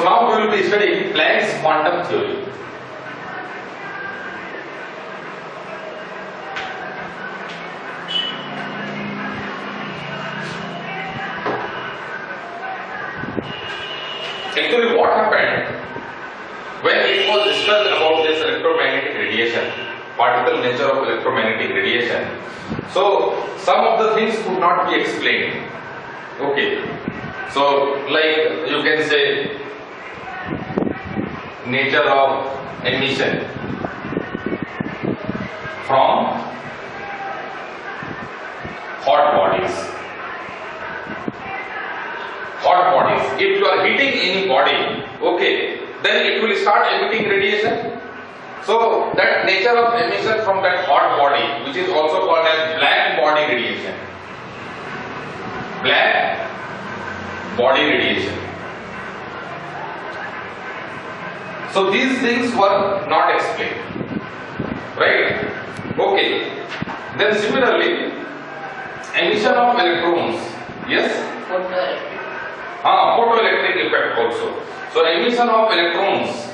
now we will be studying Planck's quantum theory. Actually, what happened when it was discussed about this electromagnetic radiation, particle nature of electromagnetic radiation? So some of the things could not be explained. Okay, so like you can say nature of emission from hot bodies. Hot bodies. If you are heating any body, okay, then it will start emitting radiation. So that nature of emission from that hot body, which is also called as black body radiation. Black body radiation. So these things were not explained, right? Okay. Then similarly, emission of electrons. Yes? Photoelectric effect also. So emission of electrons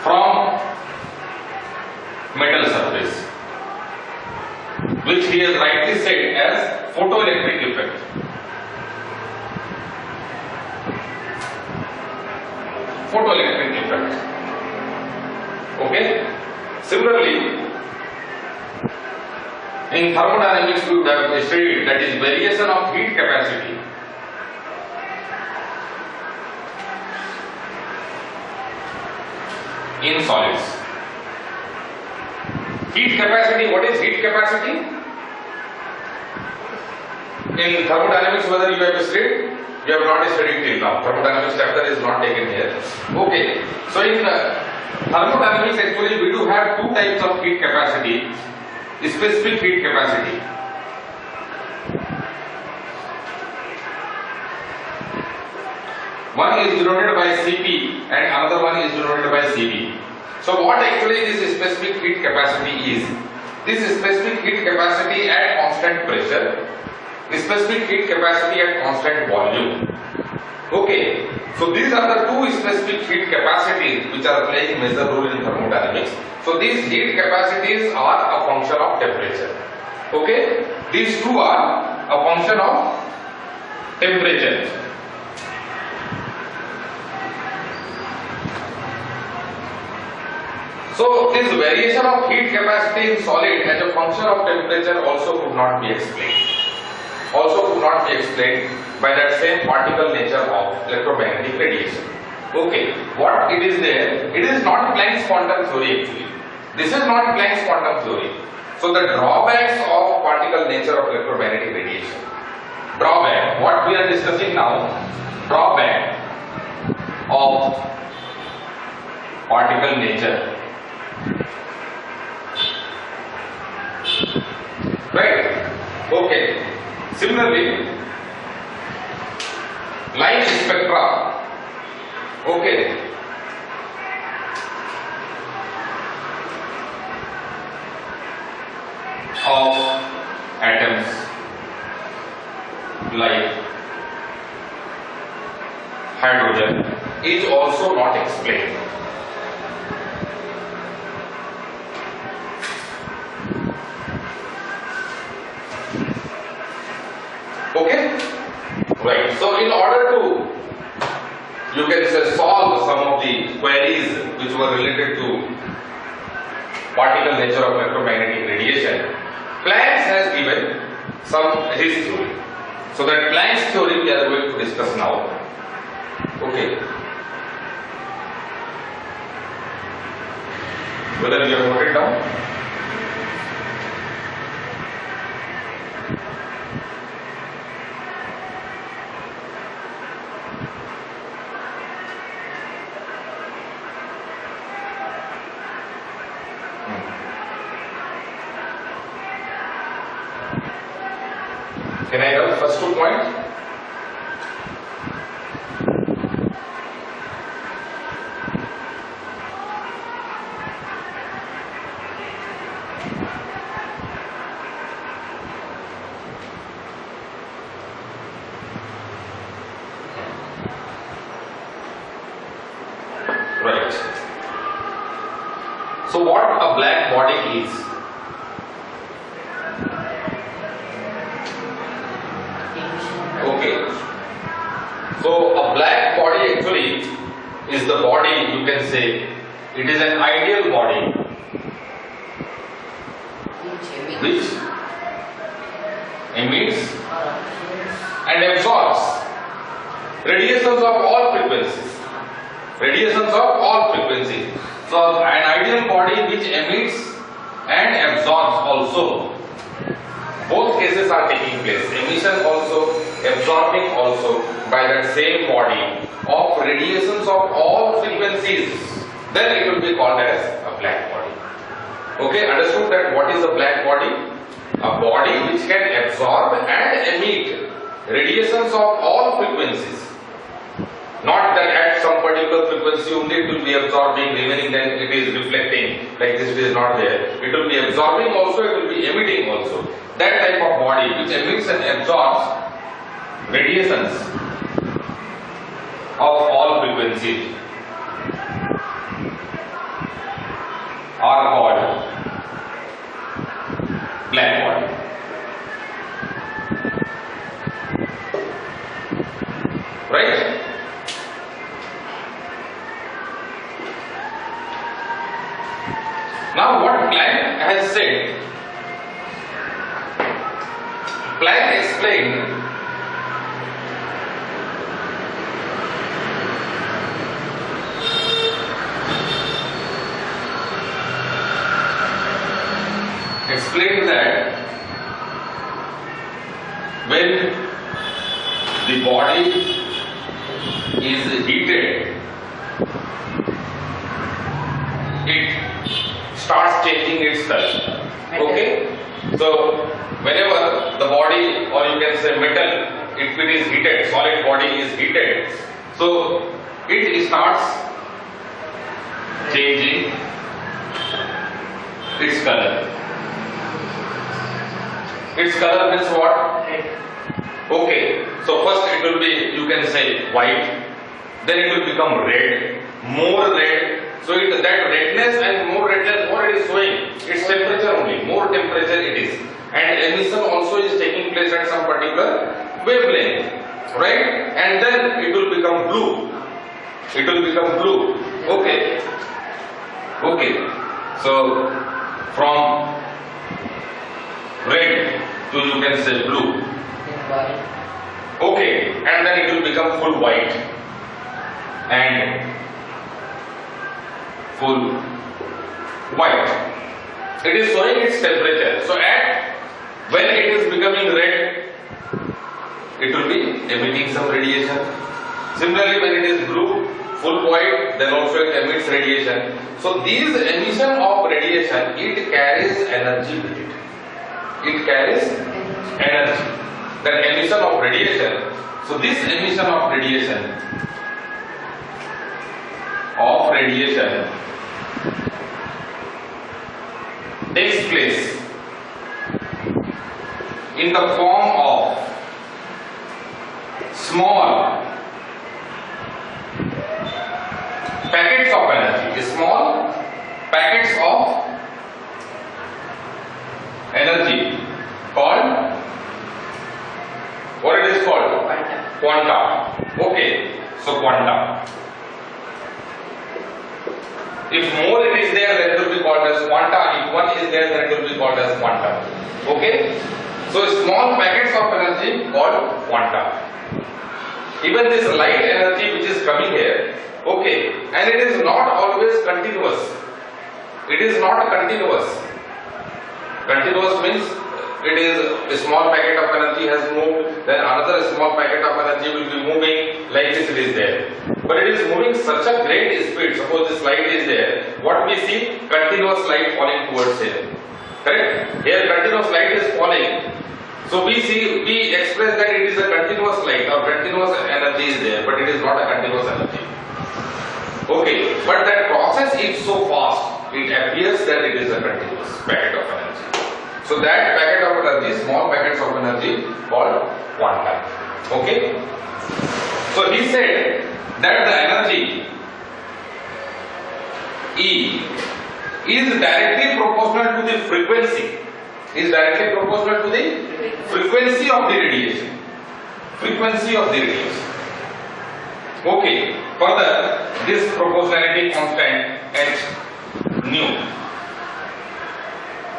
from metal surface, which he has rightly said as photoelectric effect. Photoelectric effect. Okay. Similarly, in thermodynamics we have studied that is variation of heat capacity. In solids. Heat capacity, what is heat capacity? In thermodynamics, whether you have studied, you have not studied till now. Thermodynamics chapter is not taken here. Okay, so in thermodynamics actually we do have two types of heat capacity. Specific heat capacity. One is denoted by Cp and another one is denoted by Cv. So what actually this specific heat capacity is? This specific heat capacity at constant pressure, specific heat capacity at constant volume. Okay, so these are the two specific heat capacities which are playing major role in thermodynamics. So these heat capacities are a function of temperature. Okay, these two are a function of temperature. So this variation of heat capacity in solid as a function of temperature also could not be explained. Also could not be explained by that same particle nature of electromagnetic radiation. Okay, what it is there? It is not Planck's quantum theory actually. This is not Planck's quantum theory. So the drawbacks of particle nature of electromagnetic radiation. Drawback, what we are discussing now, drawback of particle nature. Right? Okay. Similarly, light spectra. Okay. Of atoms like hydrogen is also not explained. Okay? Right. So in order to, you can say, solve some of the queries which were related to particle nature of electromagnetic radiation, Planck has given some his theory. So that Planck's theory we are going to discuss now. Okay. Whether you have noted down? Can I have the first 2 points? body is? Okay. So a black body actually is the body, you can say, it is an ideal body which emits and absorbs radiations of all frequencies. Radiations of all frequencies. So an ideal body which emits and absorbs also. Both cases are taking place. Emission also, absorbing also by that same body of radiations of all frequencies. Then it will be called as a black body. Okay, understood that what is a black body? A body which can absorb and emit radiations of all frequencies. Not that at some particular frequency only it will be absorbing, remaining then it is reflecting, like this it is not there. It will be absorbing also, it will be emitting also. That type of body which emits and absorbs radiations of all frequencies are called black body. Right? Now what Planck has said, Planck explained that when the body is heated, it starts changing its color. Okay? So whenever the body, or you can say metal, if it is heated, solid body is heated, so it starts changing its color. Its color means what? Okay, so first it will be, you can say, white, then it will become red, more red. So that redness and more redness, more it is showing its temperature only, more temperature it is. And emission also is taking place at some particular wavelength, right? And then it will become blue. It will become blue. Okay. Okay. So from red to, you can say, blue. Okay. And then it will become full white and full white. It is showing its temperature. So when it is becoming red, it will be emitting some radiation. Similarly, when it is blue, full white, then also it emits radiation. So these emission of radiation, it carries energy with it. It carries energy. That emission of radiation. So this emission of radiation takes place in the form of small packets of energy, small packets of energy called, what it is called? Quanta. Okay, so quanta. If more it is there, then it will be called as quanta. If one is there, then it will be called as quantum. Okay? So small packets of energy called quanta. Even this light energy which is coming here, okay, and it is not always continuous. It is not continuous. Continuous means it is a small packet of energy has moved, then another small packet of energy will be moving, like this it is there. But it is moving such a great speed. Suppose this light is there, what we see? Continuous light falling towards here. Correct? Here continuous light is falling. So we express that it is a continuous light or continuous energy is there, but it is not a continuous energy. Okay, but that process is so fast, it appears that it is a continuous packet of energy. So that packet of energy, small packets of energy called quanta. Okay? So he said that the energy E is directly proportional to the frequency. Is directly proportional to the frequency of the radiation. Frequency of the radiation. Okay. Further, this proportionality constant h nu.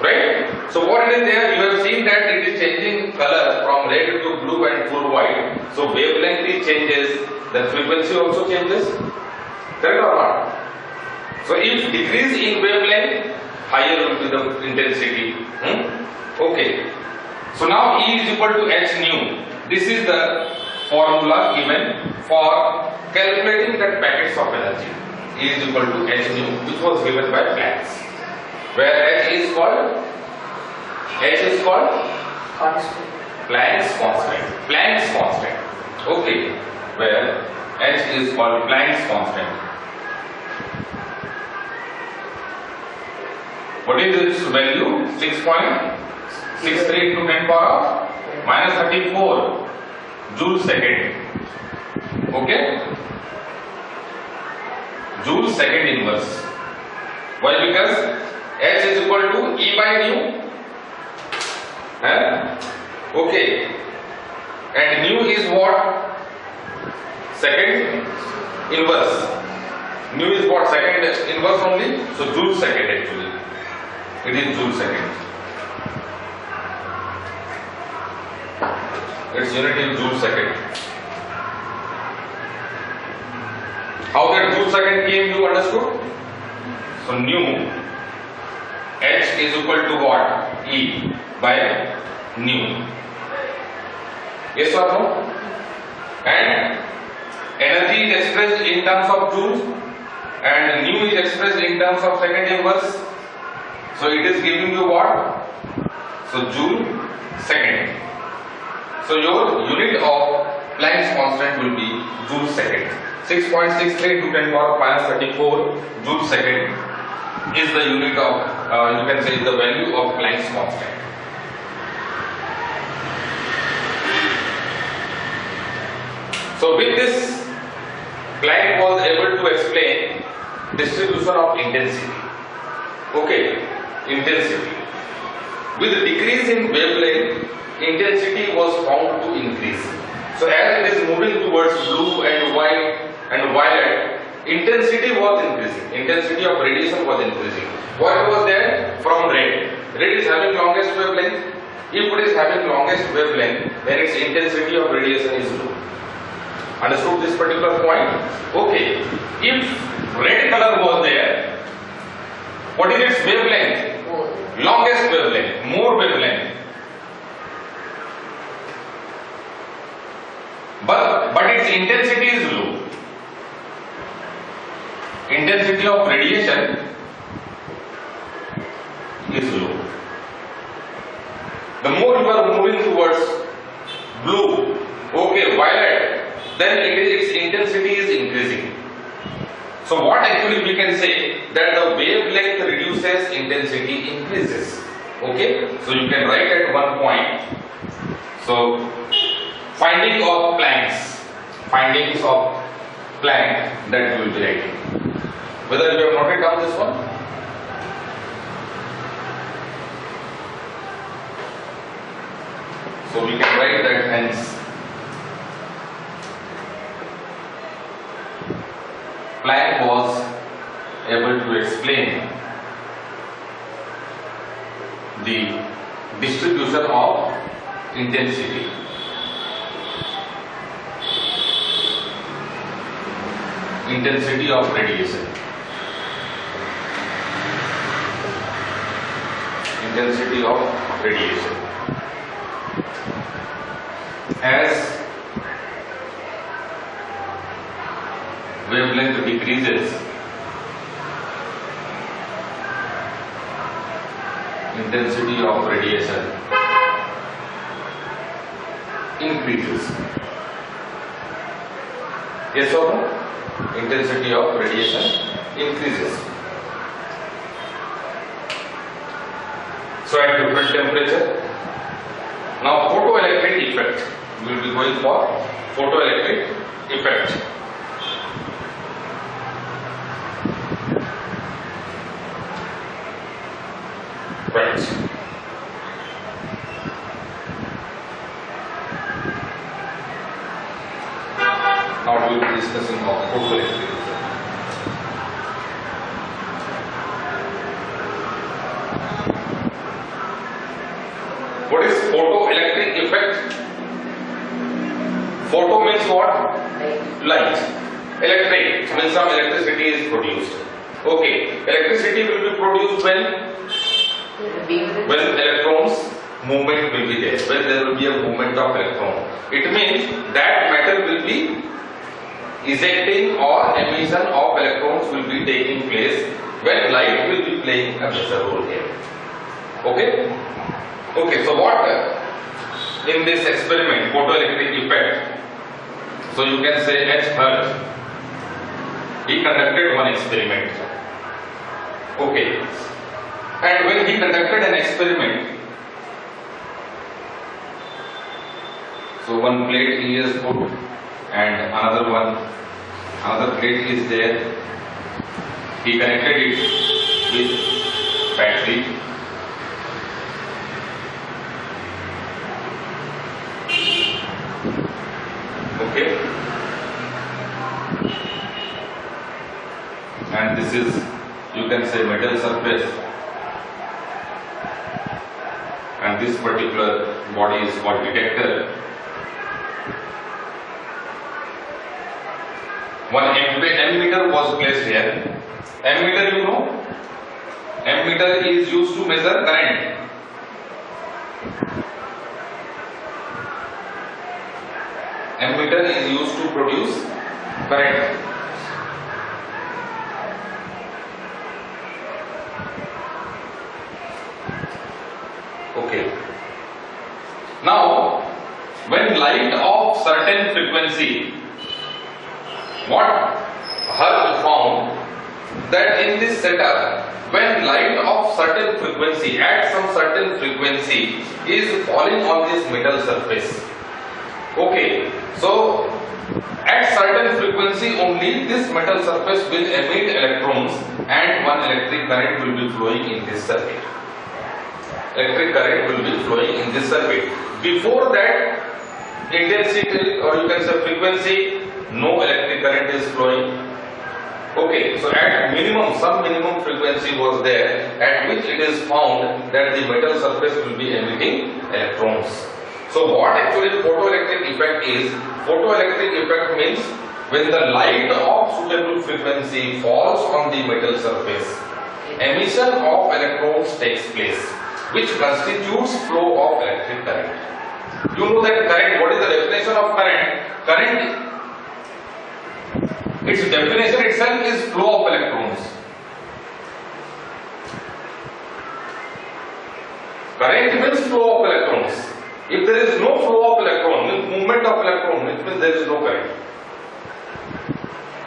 Right? So what it is there? You have seen that it is changing color from red to blue and full white. So wavelength changes, the frequency also changes. Correct or not? So if decrease in wavelength, higher will be the intensity. Okay. So now E is equal to h nu. This is the formula given for calculating the packets of energy. E is equal to h nu, which was given by Planck, where h is called Constant. Planck's constant. Planck's constant. Okay, where h is called Planck's constant. What is its value? 6.63 into 10 power minus 34 joule second. Okay? Joule second inverse. Why? Because h is equal to E by nu. Okay. And nu is what? Second inverse. Nu is what? Second inverse only. So joule second actually. It is joule second. Its unit is joule second. How that joule second came, you understood? So nu h is equal to what? E by nu. Yes or no? And energy is expressed in terms of joules and nu is expressed in terms of second inverse. So it is giving you what? So joule second. So your unit of Planck's constant will be joule second. 6.63 to 10 power minus 34 joule second is the unit of, you can say, the value of Planck's constant. So with this, Planck was able to explain distribution of intensity. Okay, intensity. With decrease in wavelength, intensity was found to increase. So as it is moving towards blue and white and violet, intensity was increasing. Intensity of radiation was increasing. What was there? From red. Red is having longest wavelength. If it is having longest wavelength, then its intensity of radiation is low. Understood this particular point? Okay. If red color was there, what is its wavelength? Longest wavelength, more wavelength. But its intensity is low. Intensity of radiation is low. The more you are moving towards blue, okay, violet, then its intensity is increasing. So what actually we can say, that the wavelength reduces, intensity increases. Okay, so you can write at one point. So findings of Planck that you will be writing. Whether you have noted down this one? So we can write that hence Planck was able to explain the distribution of intensity. Intensity of radiation. Intensity of radiation. As wavelength decreases, intensity of radiation increases. Yes or no? Intensity of radiation increases. So at different temperature. Now photoelectric effect. We will be going for photoelectric effect. Now we will be discussing of photoelectric effect. What is photoelectric effect? Photo means what? Light. Electric means some electricity is produced. Okay, electricity will be produced when electrons movement will be there. When there will be a movement of electron, it means that matter will be ejecting or emission of electrons will be taking place when light will be playing a major role here. Okay. Okay. So what in this experiment, photoelectric effect? So you can say H. Hertz, he conducted one experiment. Okay. And when he conducted an experiment, so one plate he has put and another plate is there. He connected it with battery. Okay. And this is, you can say, metal surface. And this particular body is called detector. One ammeter was placed here. Ammeter, you know, ammeter is used to measure current. Ammeter is used to produce current. Okay. Now, when light of certain frequency, what Hertz found that in this setup, when light of certain frequency at some certain frequency is falling on this metal surface. Okay, so at certain frequency only this metal surface will emit electrons and one electric current will be flowing in this circuit. Electric current will be flowing in this circuit. Before that intensity, or you can say frequency, no electric current is flowing. Okay, so at minimum, some minimum frequency was there at which it is found that the metal surface will be emitting electrons. So what actually photoelectric effect is? Photoelectric effect means when the light of suitable frequency falls on the metal surface, emission of electrons takes place, which constitutes flow of electric current. You know that current, what is the definition of current? Current, its definition itself is flow of electrons. Current means flow of electrons. If there is no flow of electron, means movement of electron, it means there is no current.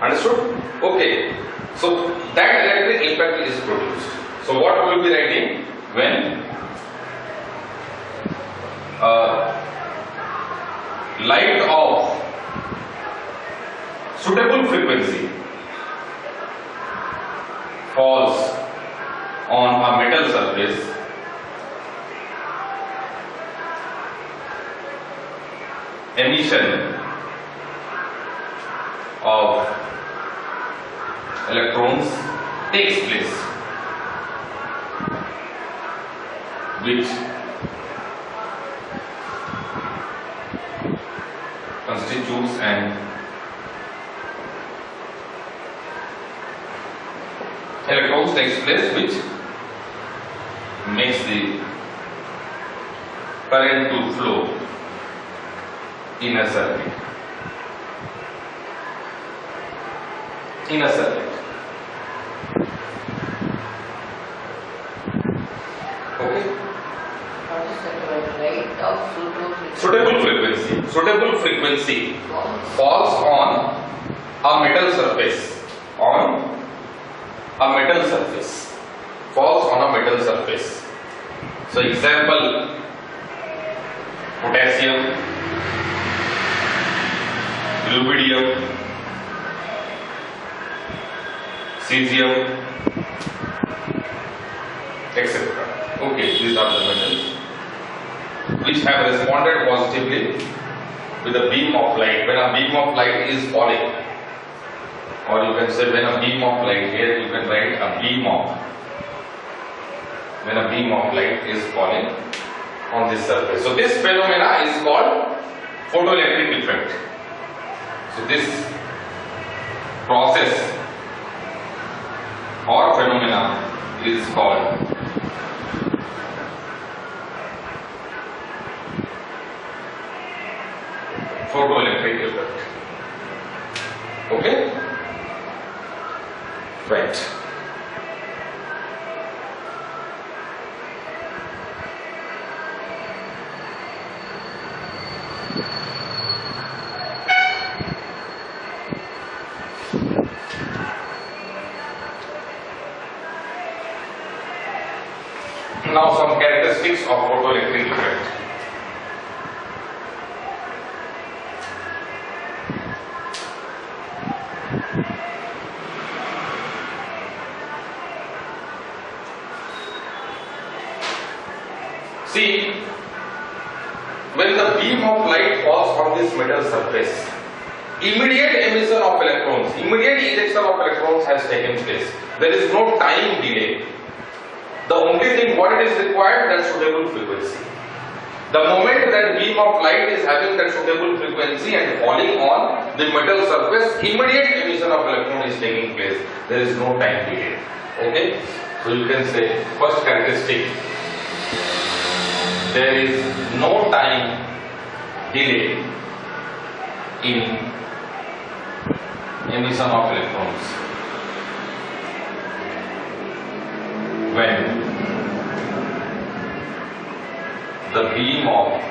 Understood? Okay. So that electric effect is produced. So what we will be writing? When light of suitable frequency falls on a metal surface, emission of electrons takes place, which constitutes an electrons takes place which makes the current to flow in a circuit. In a circuit. Okay. Suitable frequency. Suitable frequency falls on a metal surface. On a metal surface. Falls on a metal surface. So example, potassium, rubidium, cesium, etc. Okay, these are the metals which have responded positively with a beam of light, when a beam of light is falling, or you can say when a beam of light, here you can write a beam of, when a beam of light is falling on this surface. So this phenomena is called photoelectric effect. So this process or phenomena is called photoelectric effect. Okay? Right. Now some characteristics of photoelectric effect. See, when the beam of light falls on this metal surface, immediate emission of electrons, immediate ejection of electrons has taken place. There is no time delay. The only thing what is required, that suitable frequency. The moment that beam of light is having that suitable frequency and falling on the metal surface, immediate emission of electron is taking place. There is no time delay. Okay? So you can say first characteristic, there is no time delay in emission of electrons when the beam of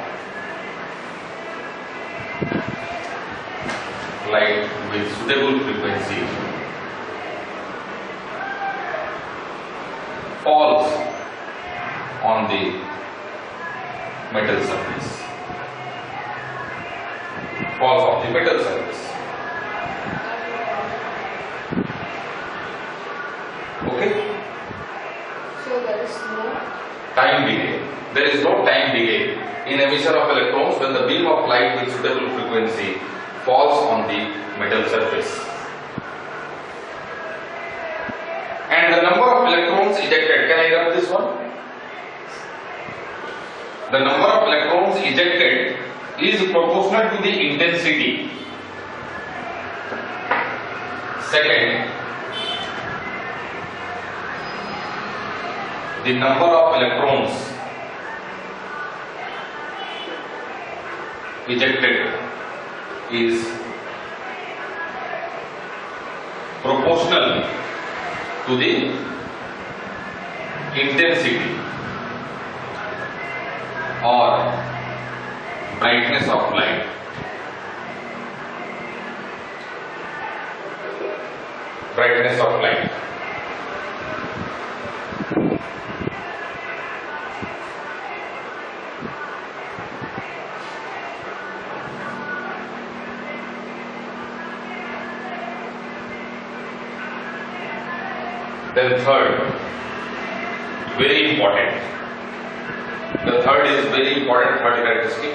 light with suitable frequency falls on the metal surface. Falls on the metal surface. Okay? So there is no time delay. There is no time delay in emission of electrons when the beam of light with suitable frequency falls on the metal surface. And the number of electrons ejected, can I write this one? The number of electrons ejected is proportional to the intensity. Second, the number of electrons ejected is proportional to the intensity or brightness of light. Brightness of light. Then third, very important. The third is very important, third characteristic.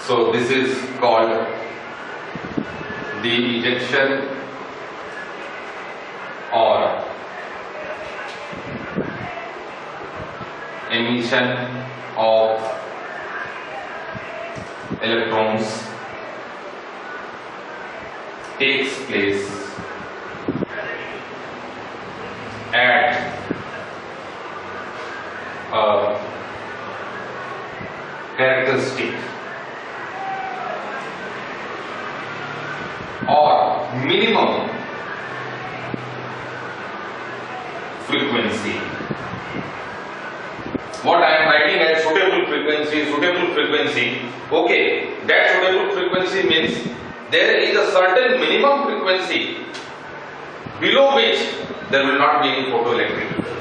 So this is called the ejection or emission of electrons takes place at a characteristic or minimum frequency. What I am writing as suitable frequency, okay, that suitable frequency means there is a certain minimum frequency below which there will not be any photoelectric effect.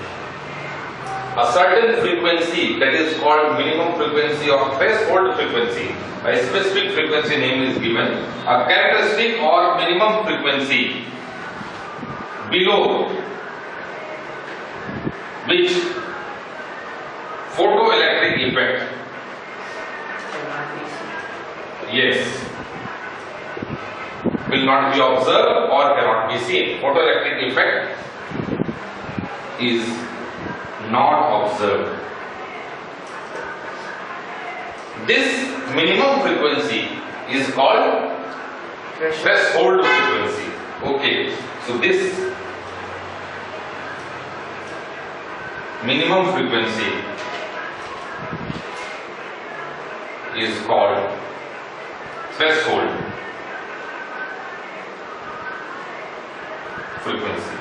a certain frequency that is called minimum frequency or threshold frequency. A specific frequency name is given. A characteristic or minimum frequency below which photoelectric effect, yes, will not be observed or cannot be seen. Photoelectric effect is not observed. This minimum frequency is called threshold frequency. Okay, so this minimum frequency is called threshold frequency.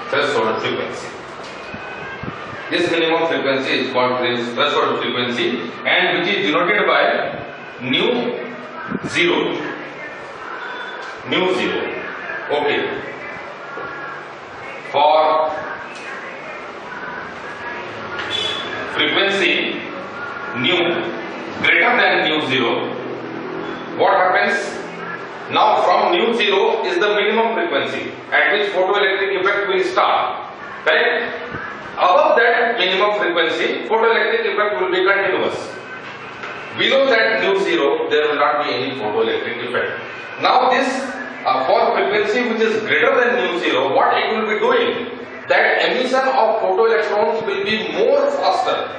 Threshold frequency. This minimum frequency is called threshold frequency, and which is denoted by nu zero. Nu zero. Okay. For frequency nu greater than nu zero, what happens? Now from nu zero is the minimum frequency at which photoelectric effect will start. Correct? Above that minimum frequency, photoelectric effect will be continuous. Below that nu zero, there will not be any photoelectric effect. Now this for frequency which is greater than nu zero, what it will be doing? That emission of photoelectrons will be more faster.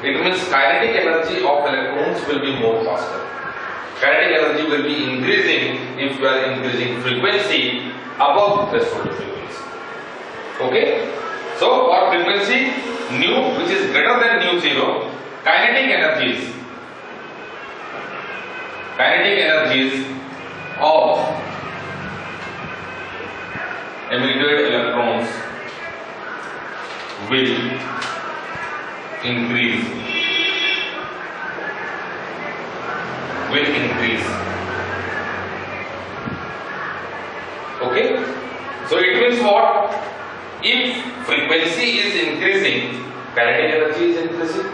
It means kinetic energy of electrons will be more faster. Kinetic energy will be increasing if you are increasing frequency above threshold frequency. Okay? So for frequency nu which is greater than nu zero, kinetic energies of emitted electrons will increase. Okay? So it means what? If frequency is increasing, kinetic energy is increasing.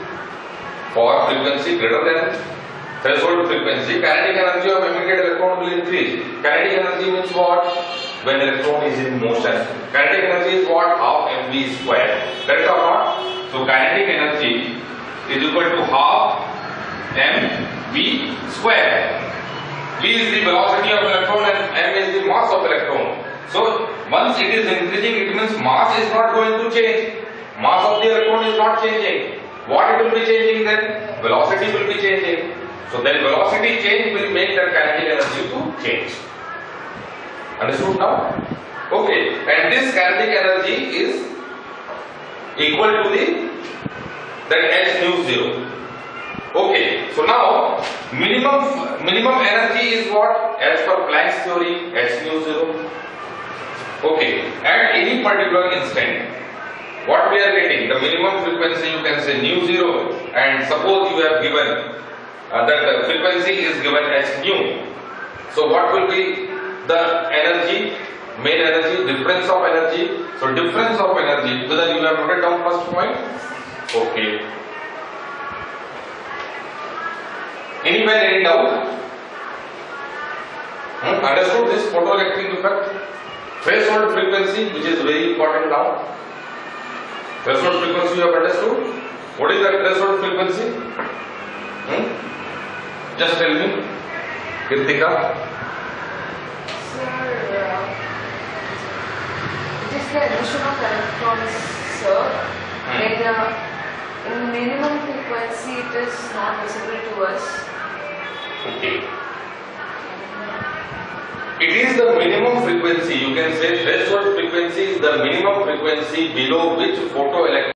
For frequency greater than threshold frequency, kinetic energy of emitted electron will increase. Kinetic energy means what? When electron is in motion. Kinetic energy is what? Half mv square. Correct or not? So kinetic energy is equal to half mv square. V is the velocity of electron and m is the mass of electron. So once it is increasing, it means mass is not going to change. Mass of the electron is not changing. What it will be changing then? Velocity will be changing. So then velocity change will make the kinetic energy to change. Understood now? Okay. And this kinetic energy is equal to that h nu zero. Okay. So now minimum energy is what? As per Planck's theory, h nu zero. Okay. At any particular instant, what we are getting? The minimum frequency, you can say nu zero, and suppose you have given that the frequency is given as nu. So what will be the energy? Main energy, difference of energy. So difference of energy, whether you have noted down first point? Okay. Anywhere any doubt? Understood this photoelectric effect? Threshold frequency, which is very important now. Threshold frequency you have understood? What is that threshold frequency? Just tell me, Kritika. Sir, it is the emission of electrons, sir. In minimum frequency, it is not visible to us. Okay. It is the minimum frequency. You can say threshold frequency is the minimum frequency below which photoelectric